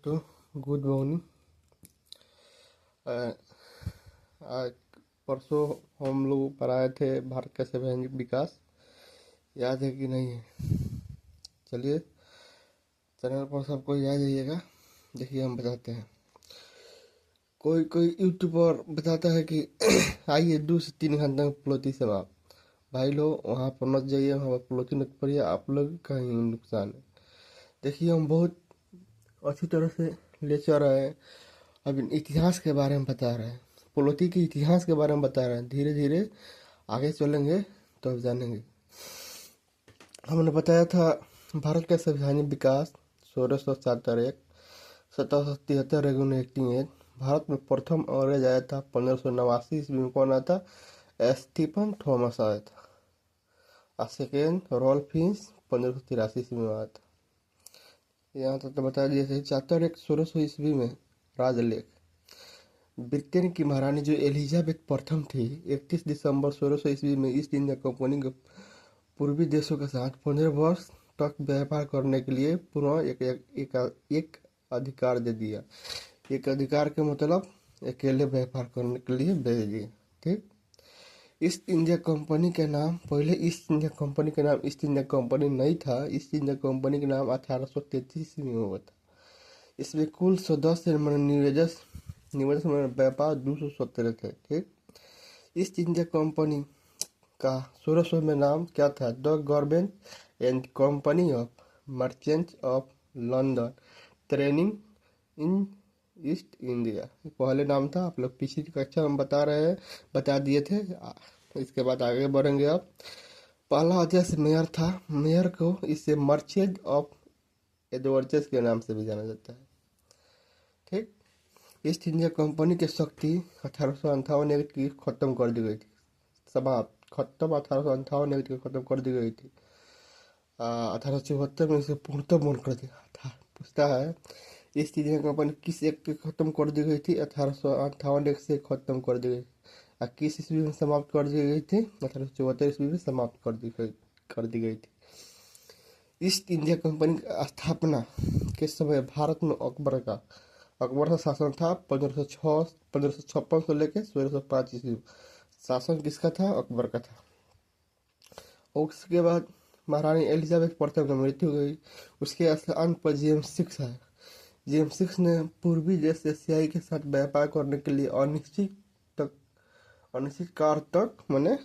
दोस्तों, good morning. आज परसों हम लोग पर आए थे भारत का सर्वांगीण विकास, याद है कि नहीं है? चलिए चैनल पर सबको याद रहिएगा। देखिए हम बताते हैं। कोई कोई यूट्यूबर बताता है कि आइए 2 से 3 घंटा में प्लोती समाप्त। भाई लोग वहाँ पर मत जाइए, वहाँ पर प्लोती मत पड़िए, आप लोग का ही नुकसान है। देखिए हम बहुत अच्छी तरह से ले चल रहे हैं। अब इतिहास के बारे में बता रहे हैं, पोलिटी के इतिहास के बारे में बता रहे हैं। धीरे धीरे आगे चलेंगे तो अब जानेंगे। हमने बताया था भारत का संवैधानिक विकास 1671, 1773 रेगुलर एक्टिंग एक्ट। भारत में प्रथम अंग्रेज आया था 1589 ईस्वी में। कौन आया था? स्टीफन थॉमस आया था। और सेकेंड रॉल्फ फिंच 1583 ईस्वी में आया था। यहाँ तक तो बता दिया। चैप्टर 1 1600 ईस्वी में राजलेख। ब्रिटेन की महारानी जो एलिजाबेथ प्रथम थी 31 दिसंबर 1600 ईस्वी में ईस्ट इंडिया कंपनी को पूर्वी देशों के साथ 15 वर्ष तक व्यापार करने के लिए पुनः एक अधिकार दे दिया। एक अधिकार के मतलब अकेले व्यापार करने के लिए भेज दिए। ठीक। ईस्ट इंडिया कंपनी के नाम, पहले ईस्ट इंडिया कंपनी के नाम ईस्ट इंडिया कंपनी नहीं था। ईस्ट इंडिया कंपनी के नाम 1833 में हुआ था। इसमें कुल सदस्य निवेश व्यापार 217 थे। ठीक। ईस्ट इंडिया कंपनी का 1600 में नाम क्या था? The government and company of merchants of London training in east India. पहले नाम था। आप लोग पिछली कक्षा में बता दिए थे। इसके बाद आगे बढ़ेंगे। अब पहला अध्यक्ष मेयर था। मेयर को इससे मर्चेंट ऑफ एडवर्टाइज के नाम से भी जाना जाता है। ठीक। ईस्ट इंडिया कंपनी की शक्ति 1858 की खत्म कर दी गई थी। समाप्त, खत्म। 1858 की खत्म कर दी गई थी। 1874 में इसे पूर्णतः बंद कर दिया था। पूछता है ईस्ट इंडिया कंपनी किस एक की खत्म कर दी गई थी? 1858 से खत्म कर दी गई। किस ईस्वी में समाप्त कर दी गई थी? 1874 ईस्वी में समाप्त कर दी गई थी। ईस्ट इंडिया कंपनी की स्थापना के समय भारत में अकबर का शासन था। 1556 से लेकर 1605 ईस्वी। शासन किसका था? अकबर का था। और उसके बाद महारानी एलिजाबेथ प्रथम की मृत्यु हो गई। उसके स्थान पर जेम्स 6 है। जेम्स 6 ने पूर्वी देश एशियाई के साथ व्यापार करने के लिए अनिश्चित काल तक मैंने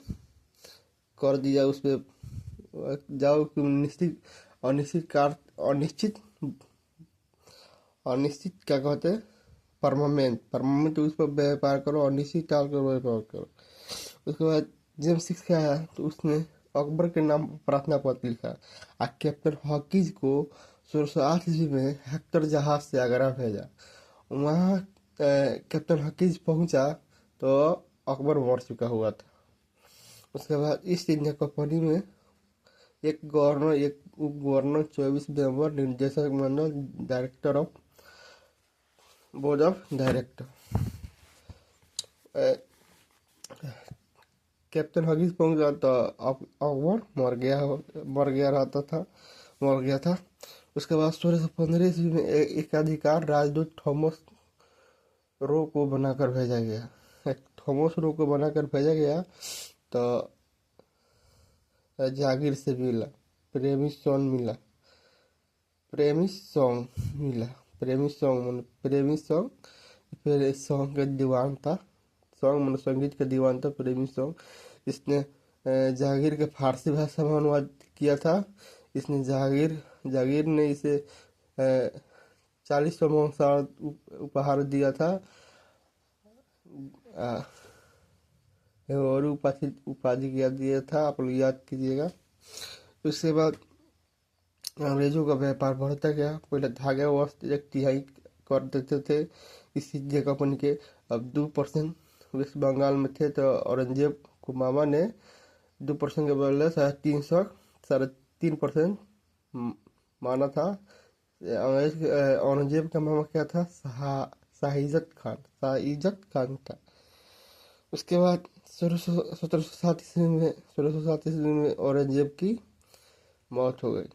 कर दिया। उसपे जाओ निश्चित अनिश्चित काल अनिश्चित क्या कहते हैं? परमानेंट उस पर व्यापार करो, अनिश्चित काल का व्यापार करो। उसके बाद जेम्स 6 क्या है तो उसने अकबर के नाम प्रार्थना पत्र लिखा। कैप्टन हॉकीज को 1608 ईस्वी में हेक्टर जहाज से आगरा भेजा। वहाँ कैप्टन हॉकीज पहुंचा तो अकबर मर चुका हुआ था। उसके बाद ईस्ट इंडिया कंपनी में एक गवर्नर, एक उप गवर्नर, 24 मेंबर, निर्देशक मंडल, director of board of director. Captain हगीज पहुंचा तो अकबर मर गया था। उसके बाद 1615 ईस्वी में एक अधिकार राजदूत थॉमस रो को बनाकर भेजा गया। थॉमस रो को बनाकर भेजा गया तो जागीर से मिला, प्रेमिस सॉन्ग मिला। फिर सॉन्ग का दीवान था। सॉन्ग मन संगीत का दीवान था प्रेमी सॉन्ग। इसने जहांगीर के फारसी भाषा में अनुवाद किया था। इसने जहांगीर ने इसे 40 उपहार दिया था। और उपाधि दिया था, आप लोग याद कीजिएगा। उसके बाद अंग्रेजों का व्यापार बढ़ता गया। पहले धागा वस्त्र 1/3 कर देते थे इस इंडिया कंपनी के। अब 2% वेस्ट बंगाल में थे तो औरंगजेब को मामा ने 2% के बदले 3.5% माना था। औरंगजेब का मामा क्या था? शाहिजत खान था। उसके बाद 1607 ईस्वी में औरंगजेब की मौत हो गई।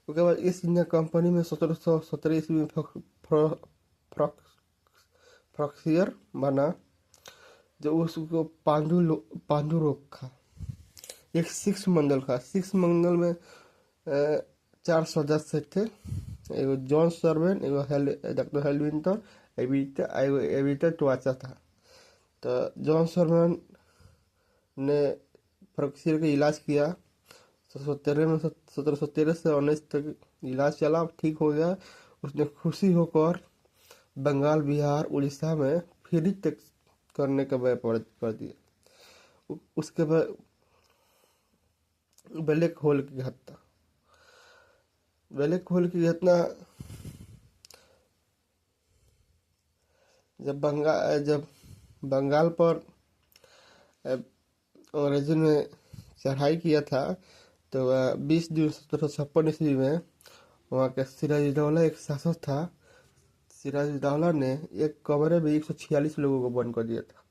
उसके बाद ईस्ट इंडिया कंपनी में 1717 ईस्वी में फ्रॉक्सियर बना, जो उसको पांडु रखा। एक सिक्स मंडल का, सिक्स मंडल में 4 सदस्य थे। एगो जॉन सर्वेन, एगो डॉक्टर हेलविंटर, एविटर टवाचा था। तो जॉन सर्वेन ने फ्रॉक्सियर का इलाज किया। 1713 से 19 तक इलाज चला, ठीक हो गया। उसने खुशी होकर बंगाल, बिहार, उड़ीसा में फ्री टैक्स करने का व्यापार कर दिया। उसके बाद ब्लैक होल की घटना, ब्लैक होल की घटना जब बंगाल पर अंग्रेजों ने चढ़ाई किया था, तो 20 जून 1756 ईस्वी में वहाँ के सिराजुद्दौला एक शासक था। सिराजुद्दौला ने एक कमरे में 146 लोगों को बंद कर दिया था।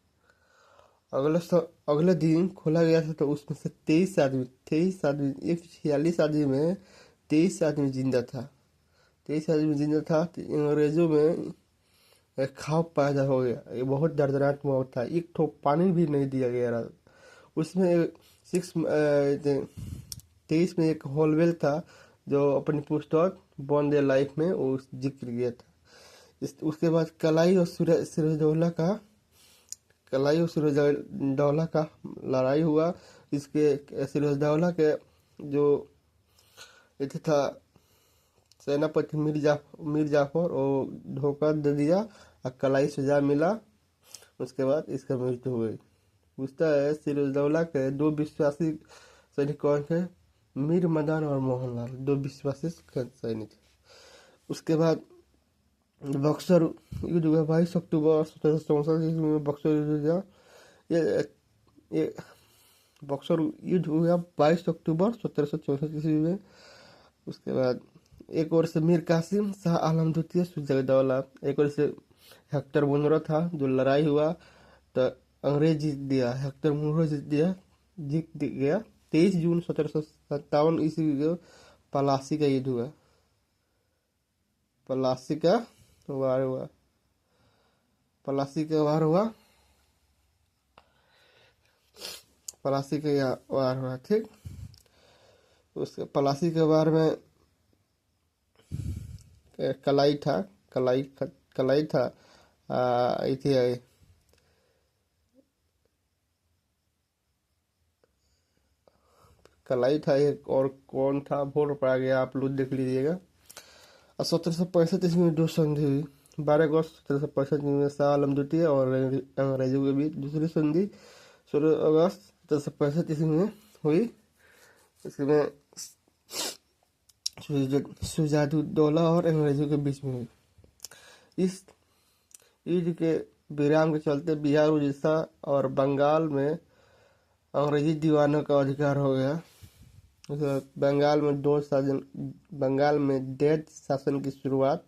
अगले दिन खोला गया था, तो उसमें से 23 आदमी 146 आदमी में 23 आदमी जिंदा था। 23 आदमी जिंदा था। तो अंग्रेजों में एक खौफ पैदा हो गया। ये बहुत दर्दनाक मौत था। एक ठोप पानी भी नहीं दिया गया। उसमें 23 में एक होलवेल था, जो अपनी पुस्तक बॉर्न देयर लाइफ में वो जिक्र किया था। उसके बाद कलाई और सिराजुद्दौला का लड़ाई हुआ। इसके सिराजुद्दौला के जो ये था सेनापति मीर जाफर, वो धोखा दे दिया और कलाई सजा मिला। उसके बाद इसका मृत्यु हो गई। पूछता है सिराजुद्दौला के दो विश्वासी सैनिक कौन थे? मीर मदन और मोहनलाल, दो विश्वासी सैनिक थे। उसके बाद बक्सर युद्ध हुआ 22 अक्टूबर 1764 ईस्वी में। बक्सर युद्ध हुआ। ये बक्सर युद्ध हुआ 22 अक्टूबर 1764 ईस्वी में। उसके बाद एक ओर से मीर कासिम, शाह आलम द्वितीय, सिराजुद्दौला, एक ओर से हेक्टर मुनरो था। जो लड़ाई हुआ तो अंग्रेज जीत दिया, हेक्टर मुनरो जीत गया। 23 जून 1757 ईस्वी को पलासी का युद्ध हुआ। पलासी का वार हुआ। पलासी का वार हुआ। पलासी का वार हुआ, ठीक। उसके पलासी के वार में कलाई था। कलाई था। कलाई था एक, और कौन था भूल पड़ा गया, आप लोग देख लीजिएगा। 1765 ईस्वी में दो संधि हुई। 12 अगस्त 1765 में शाह आलम द्वितीय और अंग्रेजों के बीच दूसरी संधि 16 अगस्त 1765 ईस्वी में हुई। इसमें सिराजुद्दौला और अंग्रेजों के बीच में हुई। इस युद्ध के विराम के चलते बिहार, उड़ीसा और बंगाल में अंग्रेजी दीवानों का अधिकार हो गया। बंगाल में देश शासन की शुरुआत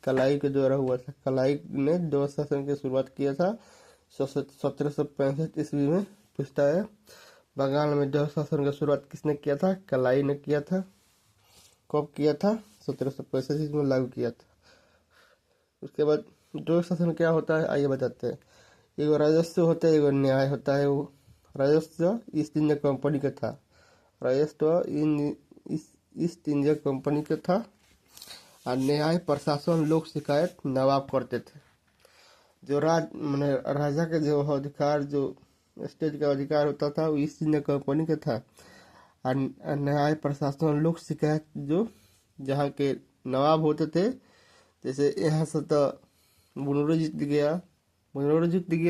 कलाई के द्वारा हुआ था। कलाई ने देश शासन की शुरुआत किया था 1765 ईस्वी में। पूछता है बंगाल में देश शासन की शुरुआत किसने किया था? कलाई ने किया था। कब किया था? 1765 ईस्वी में लागू किया था। उसके बाद देश शासन क्या होता है, आइए बताते हैं। एगो राजस्व होता है, एगो न्याय होता है। वो राजस्व ईस्ट इंडिया कंपनी का था। ईस्ट इंडिया कंपनी का था। और न्याय प्रशासन लोक शिकायत नवाब करते थे। जो मैंने राजा के जो अधिकार, जो स्टेट का अधिकार होता था, वो ईस्ट इंडिया कंपनी का था। और न्याय प्रशासन लोक शिकायत जो जहाँ के नवाब होते थे, जैसे यहाँ से तो मुनरो जीत गया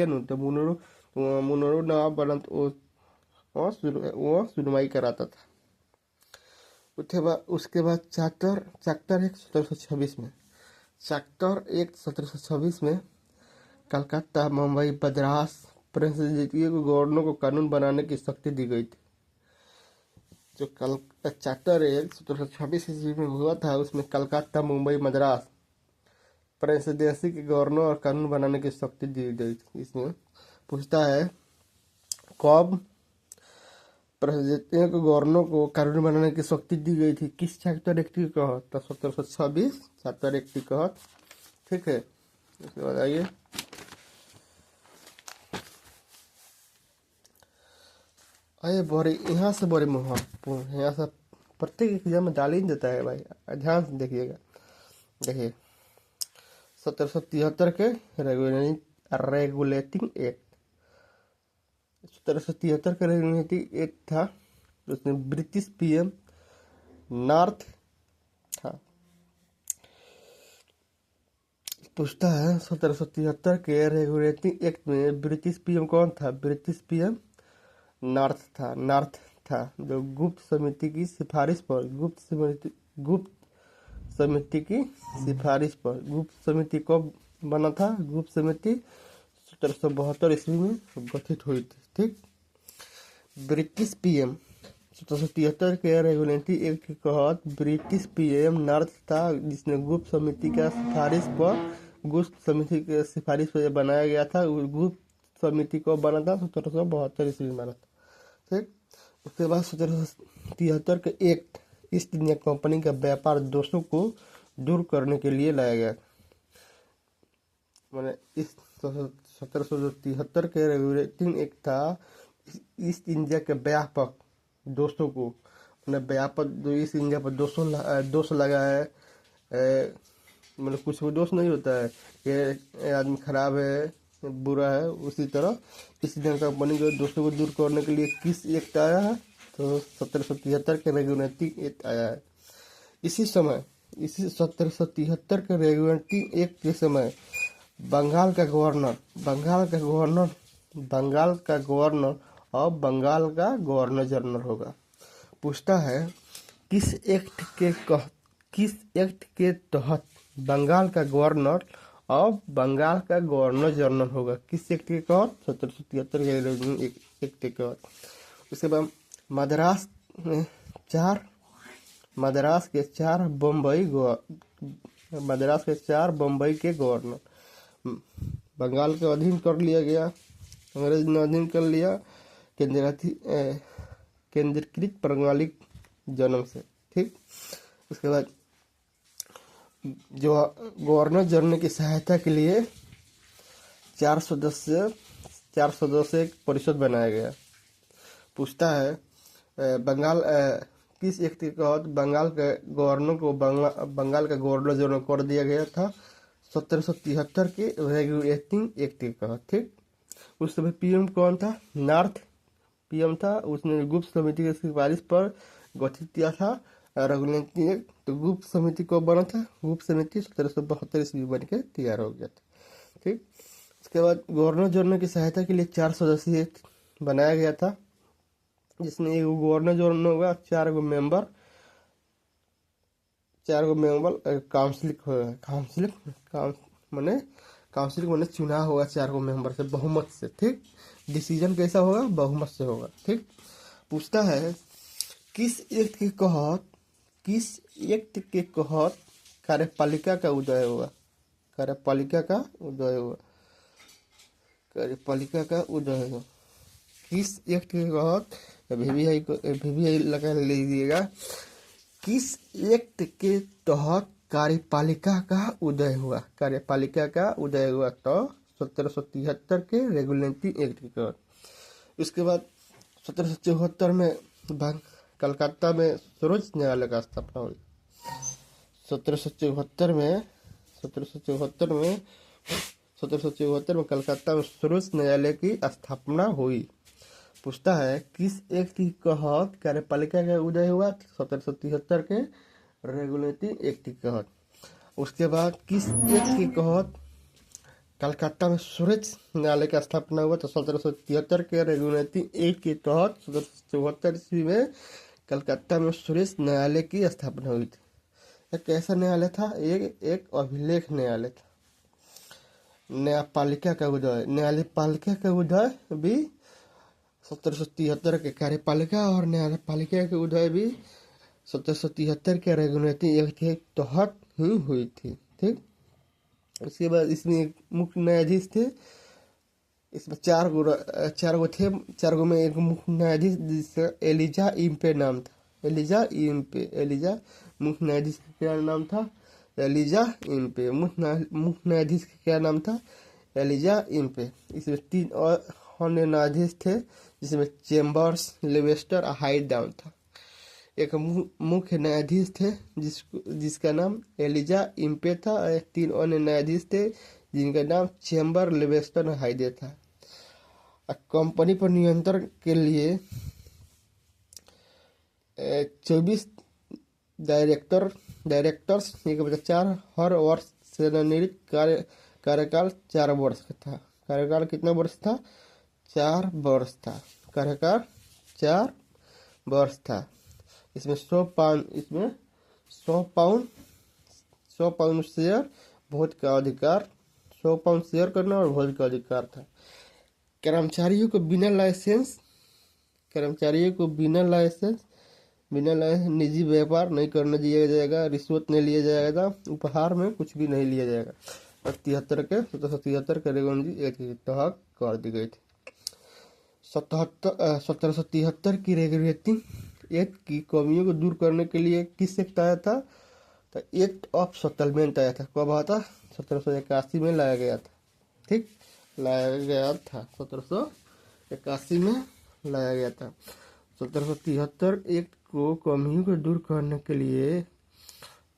न, तो मुनरो नवाब बना, तो वो सुनवाई कराता था। उसके बाद चैप्टर 1 1726 में, चैप्टर 1 1726 में कलकत्ता, मुंबई, मद्रास प्रेसिडेंसी को गवर्नर को कानून बनाने की शक्ति दी गई थी। जो चैप्टर 1 1726 ईस्वी में हुआ था, उसमें कलकत्ता, मुंबई, मद्रास प्रेसिडेंसी के गवर्नर और कानून बनाने की शक्ति दी गई थी। इसमें पूछता है कब प्रेसिडेंट को गवर्नर को कानून बनाने की शक्ति दी गई थी किस चार्टर एक्ट के तहत? तो 1726 चार्टर एक्ट के तहत। ठीक है, उसके बाद आइए बड़े यहाँ से बड़े महत्वपूर्ण है, यहाँ से प्रत्येक एग्जाम में डाल ही देता है भाई, ध्यान से देखिएगा। देखिए 1773 के रेगुलेटिंग एक्ट, 1773 का रेगुलेटिंग एक्ट था, उसमें ब्रिटिश पीएम नॉर्थ था। पूछता है 1773 के रेगुलेटिंग एक्ट में ब्रिटिश पीएम कौन था? ब्रिटिश पीएम नॉर्थ था, जो गुप्त समिति की सिफारिश पर गुप्त समिति कब बना था? गुप्त समिति 1772 ईस्वी में गठित हुई थी। ठीक, ब्रिटिश पीएम 1773 के रेगुलेटरी एक्ट के तहत ब्रिटिश पीएम नॉर्थ था, जिसने गुप्त समिति के सिफारिश पर बनाया गया था। गुप्त समिति को बना था 1772 ईस्वी में बना था। ठीक, उसके बाद 1773 के एक्ट ईस्ट इंडिया कंपनी का व्यापार दोषों को दूर करने के लिए लाया गया। मैंने इस 1773 के रेगुलेटिंग एक्ट था ईस्ट इंडिया के व्यापक दोषों को, मतलब व्यापक जो ईस्ट इंडिया पर दोष लगा है, मतलब कुछ भी दोष नहीं होता है कि आदमी खराब है, बुरा है, उसी तरह ईस्ट इंडिया कंपनी के दोषों को दूर करने के लिए किस एक्ट आया है? तो 1773 के रेगुलेटिंग एक्ट आया है। इसी 1773 के रेगुलेटिंग एक्ट के समय बंगाल का गवर्नर और बंगाल का गवर्नर जनरल होगा। पूछता है किस एक्ट के तहत बंगाल का गवर्नर और बंगाल का गवर्नर जनरल होगा? किस एक्ट के तहत? 1773 के रेगुलेटिंग एक्ट के तहत। उसके बाद मद्रास के चार बम्बई के गवर्नर बंगाल के अधीन कर लिया गया, अंग्रेज ने अधीन कर लिया केंद्रीकृत प्रणाली जन्म से। ठीक, उसके बाद जो गवर्नर जनरल की सहायता के लिए 4 सदस्य एक परिषद बनाया गया। पूछता है किस एक्ट के तहत बंगाल के गवर्नर को बंगाल का गवर्नर जनरल कर दिया गया था? 1773 के रेगुलेटिंग एक्ट के तहत। ठीक, उस समय पीएम कौन था? नॉर्थ पीएम था, उसने गुप्त समिति की सिफारिश पर गठित किया था रेगुलेटिंग एक्ट। तो गुप्त समिति को बना था, गुप्त समिति 1772 ईस्वी बन के तैयार हो गया था। ठीक, उसके बाद गवर्नर जनरल की सहायता के लिए 4 सदस्यीय बनाया गया था, जिसमें एक गवर्नर जनरल होगा, 4 गो मेंबर काउंसिल माने चुनाव होगा 4 गो मेंबर से बहुमत से। ठीक, डिसीजन कैसा होगा? बहुमत से होगा। ठीक, पूछता है किस एक्ट के तहत कार्यपालिका का उदय हुआ? किस एक्ट के तहत? VVI लगा लीजिएगा। किस एक्ट के तहत कार्यपालिका का उदय हुआ? तो 1773 के रेगुलेटिंग एक्ट के तहत। उसके बाद 1774 में कलकत्ता में सर्वोच्च न्यायालय का स्थापना हुई। 1774 में कलकत्ता में सर्वोच्च न्यायालय की स्थापना हुई। पूछता है किस एक्ट के तहत कार्यपालिका का उदय हुआ? 1773 के रेगुलेटिंग एक्ट के तहत। उसके बाद किस एक्ट के तहत कलकत्ता में सर्वोच्च न्यायालय का स्थापना हुआ? तो 1773 के रेगुलेटिंग एक्ट के तहत 1774 ईस्वी में कलकत्ता में सर्वोच्च न्यायालय की स्थापना हुई थी। एक कैसा न्यायालय था? एक अभिलेख न्यायालय था। न्यायपालिका का उदय भी 1773 के कार्यपालिका और न्यायपालिका के उदय भी 1773 के रेगुलेटिंग एक्ट के तहत ही हुई थी। ठीक, उसके बाद इसमें एक मुख्य न्यायाधीश थे, इसमें चार गो थे। चार गो में एक मुख्य न्यायाधीश जिसका एलिजा इम्पे नाम था। एलिजा मुख्य न्यायाधीश का क्या नाम था? Elijah Impey. मुख्य न्यायाधीश का क्या नाम था? Elijah Impey. इसमें तीन और अन्य न्यायाधीश थे जिसमें चेम्बर्स, लेवेस्टर और हाइड डाउन था। एक मुख्य न्यायाधीश थे जिसका नाम एलिजा इम्पे था, और तीन अन्य न्यायाधीश थे जिनका नाम चेम्बर, लेवेस्टर और हाइडे था। कंपनी पर नियंत्रण के लिए 24 डायरेक्टर्स एक बचा 4 हर वर्ष सेवानिवृत्त कार्यकाल 4 वर्ष का था। कार्यकाल कितना वर्ष था? 4 वर्ष था। कार्यकाल 4 वर्ष था। इसमें 100 पाउंड शेयर वोट का अधिकार, 100 पाउंड शेयर करना और वोट का अधिकार था। कर्मचारियों को बिना लाइसेंस निजी व्यापार नहीं करने दिया जाएगा, रिश्वत नहीं लिया जाएगा, उपहार में कुछ भी नहीं लिया जाएगा। और 1773 के रेगुलेशन एक्ट के तहत कर दी गई थी। 1773 की रेगुलेटिंग एक्ट की कमियों को दूर करने के लिए किस एक्ट आया था? तो एक्ट ऑफ सेटलमेंट आया था। कब आया था? 1781 में लाया गया था। ठीक, लाया गया था 1781 में लाया गया था। 1773 एक्ट को कमियों को दूर करने के लिए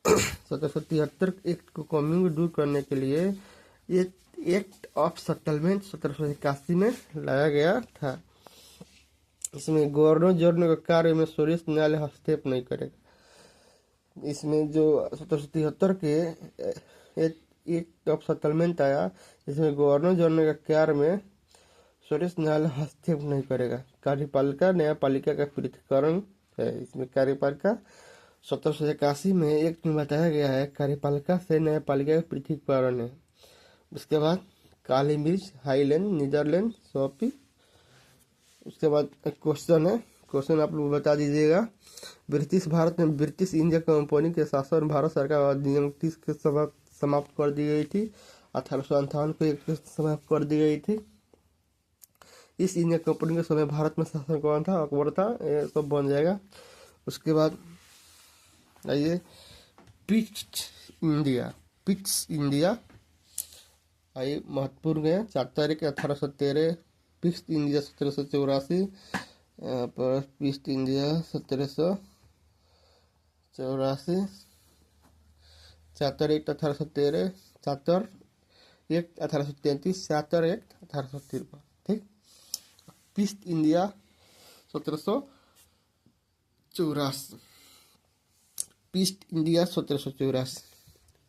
1773 एक्ट को कमियों को दूर करने के लिए एक्ट ऑफ सेटलमेंट 1781 में लाया गया था। इसमें गवर्नर जनरल का कार्य में सर्वोच्च न्यायालय हस्तक्षेप नहीं करेगा। इसमें जो 1773 के एक्ट ऑफ सेटलमेंट आया, इसमें गवर्नर जनरल का कार्य में सर्वोच्च न्यायालय हस्तक्षेप नहीं करेगा। कार्यपालिका न्यायपालिका का पृथक्करण है। इसमें कार्यपालिका 1781 में एक्ट में बताया गया है, कार्यपालिका से न्यायपालिका का पृथक्करण है। उसके बाद काली मिर्च, हाईलैंड, नीदरलैंड, सोपी। उसके बाद एक क्वेश्चन है, क्वेश्चन आप लोग बता दीजिएगा। भारत में ब्रिटिश इंडिया कंपनी के शासन भारत सरकार अधिनियम 30 के समाप्त कर दी गई थी। 1858 को एक समाप्त कर दी गई थी। इस इंडिया कंपनी के समय भारत में शासन कौन था? अकबर था। ये सब बन जाएगा। उसके बाद आइए पिट्स इंडिया आइए महत्वपूर्ण है। 4 तारीख 1813 पिट्स इंडिया 1784 पर Pitt's India 1784 charter act 1813 charter act 1833 charter act 1853। ठीक, Pitt's India 1784 Pitt's India 1784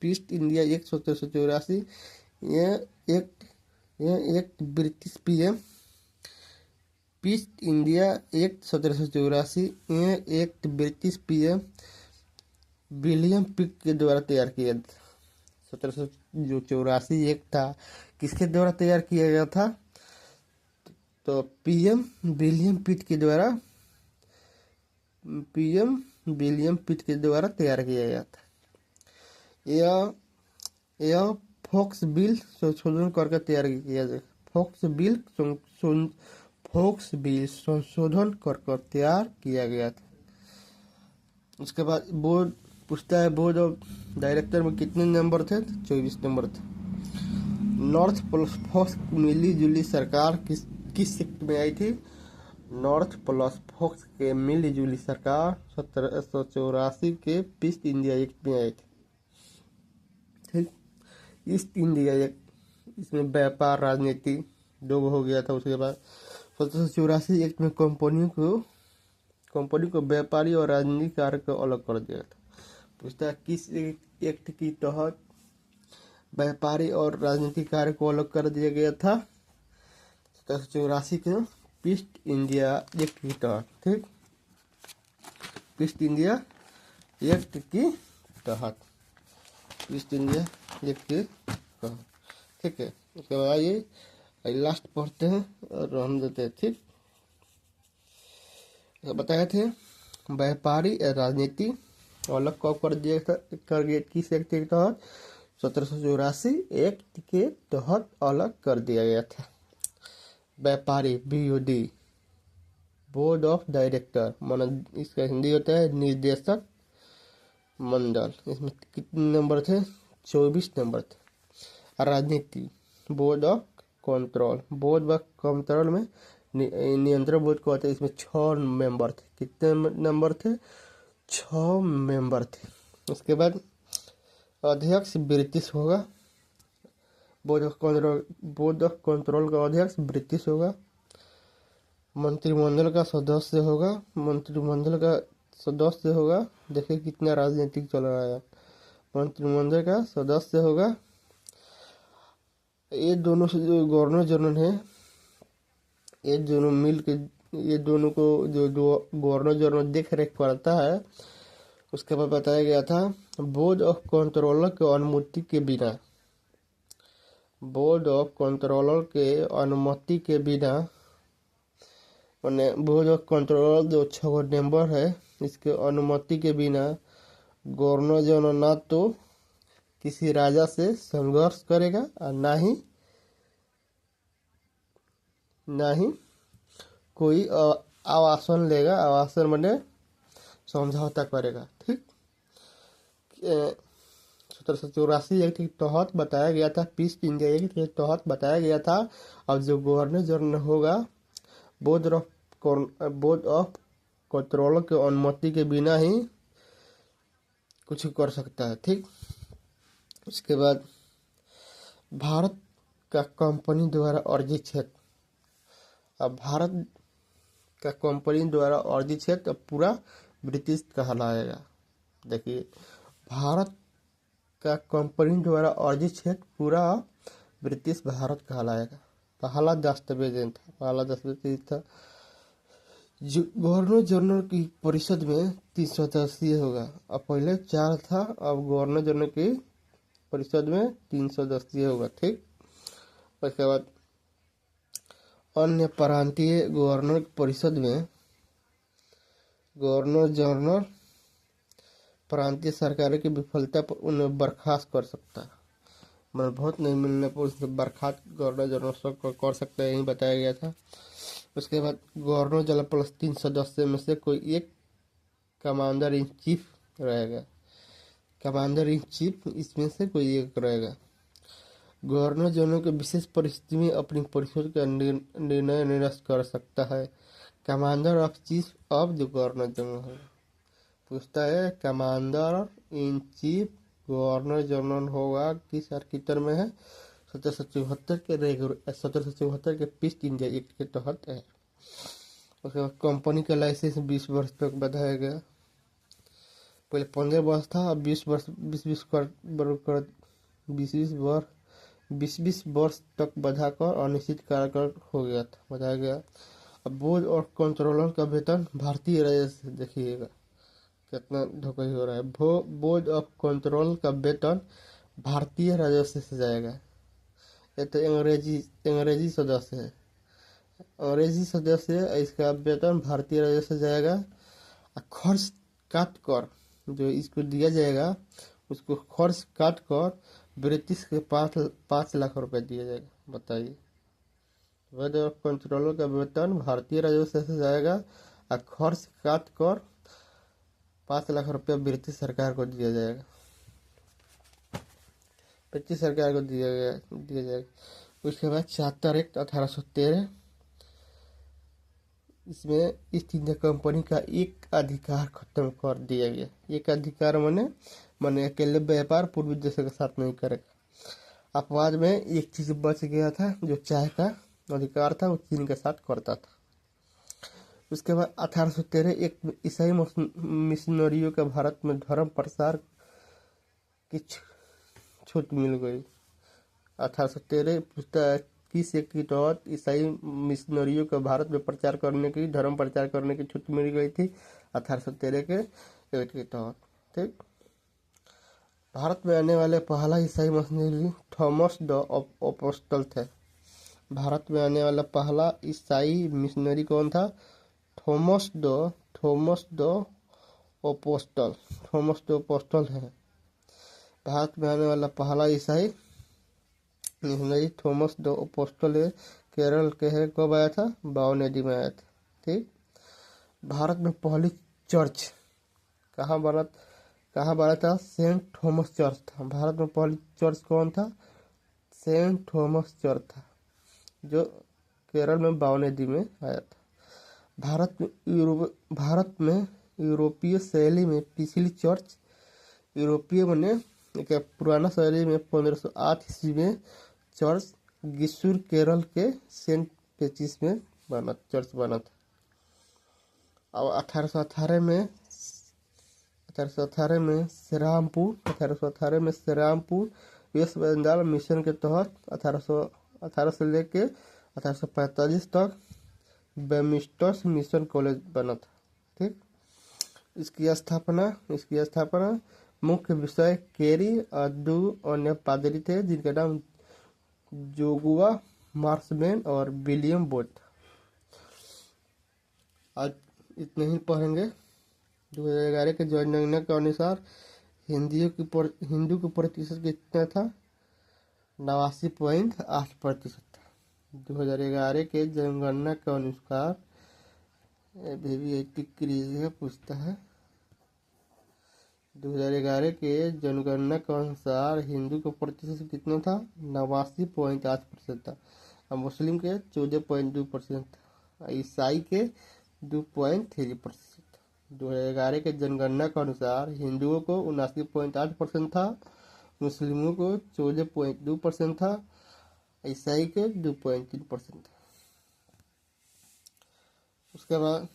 Pitt's India act 1784 यह act British PM Pitt's India act 1784 यह एक्ट ब्रिटिश पीएम विलियम पिट के द्वारा तैयार किया था। 1784 एक्ट था, किसके द्वारा तैयार किया गया था? तो पीएम विलियम पिट के द्वारा तैयार किया गया था। यह फोक्स बिल संशोधन करके तैयार किया गया। फोक्स बिल संशोधन कर तैयार किया गया था। उसके बाद बोर्ड पूछता है, बोर्ड ऑफ डायरेक्टर में कितने नंबर थे? 24 नंबर थे। नॉर्थ प्लस फोक्स मिली जुली सरकार किस एक्ट में आई थी? नॉर्थ प्लस फोक्स के मिली जुली सरकार 1784 के पिट्स इंडिया एक्ट में आई थी। ठीक, ईस्ट इंडिया एक्ट, इसमें व्यापार राजनीति दो हो गया था। उसके बाद 1784 एक्ट में कंपनी को व्यापारी और राजनीतिक कार्य को अलग कर दिया था। पूछता है किस एक्ट की तहत व्यापारी और राजनीतिक कार्य को अलग कर दिया गया था? 1784 के पिट्स इंडिया एक्ट की तहत। ठीक, पिट्स इंडिया एक्ट की तहत पिट्स इंडिया एक्ट की तहत। ठीक है, उसके बाद आइए लास्ट पढ़ते हैं और रहने देते हैं। ठीक, बताए थे व्यापारी राजनीति अलग कब कर दिया था? किस एक्ट के तहत? 1784 एक्ट के तहत अलग कर दिया गया था। व्यापारी, BOD, बोर्ड ऑफ डायरेक्टर, माना इसका हिंदी होता है निर्देशक मंडल। इसमें कितने नंबर थे? 24 नंबर थे। राजनीति, board of control, board of control में नियंत्रण बोर्ड को होता है, इसमें 6 मेंबर थे। कितने नंबर थे? 6 मेंबर थे। उसके बाद अध्यक्ष ब्रिटिश होगा, बोर्ड ऑफ कंट्रोल का अध्यक्ष ब्रिटिश होगा। मंत्रिमंडल का सदस्य होगा, मंत्रिमंडल का सदस्य होगा। देखिए कितना राजनीतिक चल रहा है। मंत्रिमंडल का सदस्य होगा। ये दोनों से जो गवर्नर जनरल है, ये दोनों मिल के, ये दोनों को जो गवर्नर जनरल देख रेख करता है, उसके बाद बताया गया था बोर्ड ऑफ कंट्रोलर के अनुमति के बिना, बोर्ड ऑफ कंट्रोलर के अनुमति के बिना, मैंने बोर्ड ऑफ कंट्रोलर जो 6 मेंबर है, इसके अनुमति के बिना गवर्नर जनरल ना तो किसी राजा से संघर्ष करेगा और ना ही कोई आवासन लेगा। आवासन मैंने समझौता करेगा। ठीक, 1784 एक्ट के तहत बताया गया था, पीस इंडिया एक्ट के तहत बताया गया था। अब जो गवर्नर जनरल होगा, बोर्ड ऑफ कंट्रोलर के अनुमति के बिना ही कुछ कर सकता है। ठीक, उसके बाद भारत का कंपनी द्वारा अर्जित क्षेत्र। अब भारत का कंपनी द्वारा अर्जित क्षेत्र अब पूरा ब्रिटिश कहलाएगा। देखिए, भारत का कंपनी द्वारा अर्जित क्षेत्र पूरा ब्रिटिश भारत कहलाएगा। पहला दस्तावेज था। गवर्नर जनरल की परिषद में 3 सदस्यीय होगा। अब पहले 4 था, अब गवर्नर जनरल की परिषद में 3 सदस्यीय होगा। ठीक, उसके बाद अन्य प्रांतीय गवर्नर परिषद में गवर्नर जनरल प्रांतीय सरकारों की विफलता पर उन्हें बर्खास्त कर सकता है। मतलब बहुत नहीं मिलने पर उससे बर्खास्त गवर्नर जनरल सब कर सकता है, यही बताया गया था। उसके बाद गवर्नर जनरल प्लस 3 सदस्य में से कोई एक कमांडर इन चीफ रहेगा। कमांडर इन चीफ इसमें से कोई एक रहेगा। गवर्नर जनरल के विशेष परिस्थिति में अपनी परिषद का निर्णय निरस्त कर सकता है। Commander of chief of the governor general है। पूछता है commander in chief governor general होगा किस आर्टिकल में है? 1774 के पीस इंडिया एक्ट के तहत है। उसके बाद कंपनी का लाइसेंस 20 वर्ष तक बढ़ाया गया। पहले 15 वर्ष था, अब 20 वर्ष 20 वर्ष तक बढ़ाकर अनिश्चित काल हो गया था, बढ़ाया गया। अब बोर्ड और कंट्रोलर का वेतन भारतीय राजस्व से, देखिएगा कितना धोखा हो रहा है। बोर्ड ऑफ कंट्रोल का वेतन भारतीय राजस्व से जाएगा। ये तो अंग्रेजी सदस्य है, अंग्रेजी सदस्य है, इसका वेतन भारतीय राजस्व से जाएगा। खर्च काट कर जो इसको दिया जाएगा, उसको खर्च काट कर ब्रिटिश के 5 लाख रुपए दिया जाएगा। बताइए, बोर्ड ऑफ कंट्रोलर का वेतन भारतीय राजस्व से जाएगा और खर्च काट कर 5 लाख रुपया ब्रिटिश सरकार को दिया जाएगा। ब्रिटिश सरकार को दिया जाएगा। उसके बाद चार्टर एक्ट 1813, इसमें ईस्ट इंडिया कंपनी का एक अधिकार खत्म कर दिया गया। एक अधिकार माने अकेले व्यापार पूर्वी देशों के साथ नहीं करेगा। अपवाद में एक चीज बच गया था, जो चाय का अधिकार था, वो चीन के साथ करता था। उसके बाद 1813 एक ईसाई मिशनरियों का भारत में धर्म प्रसार की छूट मिल गई। 1813 पूछता है किस एक के तहत ईसाई मिशनरियों का भारत में प्रचार करने की, धर्म प्रचार करने की छूट मिल गई थी? 1813 के एक्ट के तहत। ठीक, भारत में आने वाले पहला ईसाई मिशनरी थॉमस द अपोस्टल थे। भारत में आने वाला पहला ईसाई मिशनरी कौन था? थॉमस द अपोस्टल है। भारत में आने वाला पहला ईसाई मिशनरी थॉमस द अपोस्टल है। केरल के है, कब आया था? 52 AD में आया था। ठीक। भारत में पहली चर्च कहाँ बना कहाँ बना था? सेंट थॉमस चर्च था। भारत में पहली चर्च कौन था? सेंट थॉमस चर्च था, जो केरल में 52 AD में आया था। भारत में यूरोपीय शैली में पिछली चर्च, यूरोपीय बने एक पुराना शैली में 1508 ईस्वी में चर्च गिसुर केरल के सेंट पेचिस में चर्च बना था। और 1818 में श्रीरामपुर वेस्ट बंगाल मिशन के तहत 1818 से लेके 1845 तक बेमिस्टर्स मिशन कॉलेज बना था। ठीक। इसकी स्थापना मुख्य विषय केरी और 2 अन्य पादरी थे, जिनका नाम जोगुआ मार्समैन और विलियम बोट। आज इतने ही पढ़ेंगे। 2011 के जनगणना के अनुसार हिंदू की प्रतिशत कितना था? 89.8% था। 2011 के जनगणना के अनुसार पूछता है। 2011 के जनगणना के अनुसार हिंदू का प्रतिशत कितना था? 89.8% था। और मुस्लिम के 14.2% था। ईसाई के 2.3%। 2011 के जनगणना के अनुसार हिंदुओं को 79.8% था, मुस्लिमों को 14.2% था, ईसाई के 2.3% था। उसके बाद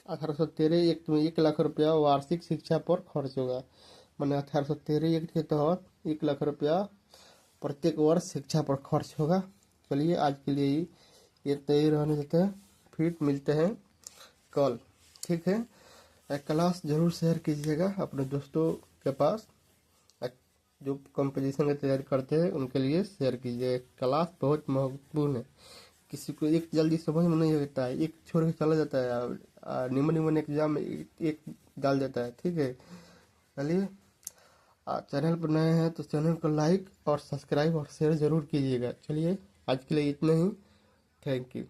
1813 एक्ट में 1 लाख रुपया वार्षिक शिक्षा पर खर्च होगा। मैंने 1813 एक्ट के तहत 1 लाख रुपया प्रत्येक वर्ष शिक्षा पर खर्च होगा। चलिए आज के लिए ये तय रहने देते हैं, फिर मिलते हैं कल। ठीक है। क्लास जरूर शेयर कीजिएगा अपने दोस्तों के पास, जो कंपटीशन की तैयारी करते हैं उनके लिए शेयर कीजिए। क्लास बहुत महत्वपूर्ण है। किसी को एक जल्दी समझ में नहीं आता है, एक छोड़ के चला जाता है, निमन एग्जाम एक डाल देता है। ठीक है। चलिए, चैनल पर नए हैं तो चैनल को लाइक और सब्सक्राइब और शेयर जरूर कीजिएगा। चलिए आज के लिए इतना ही। Thank you.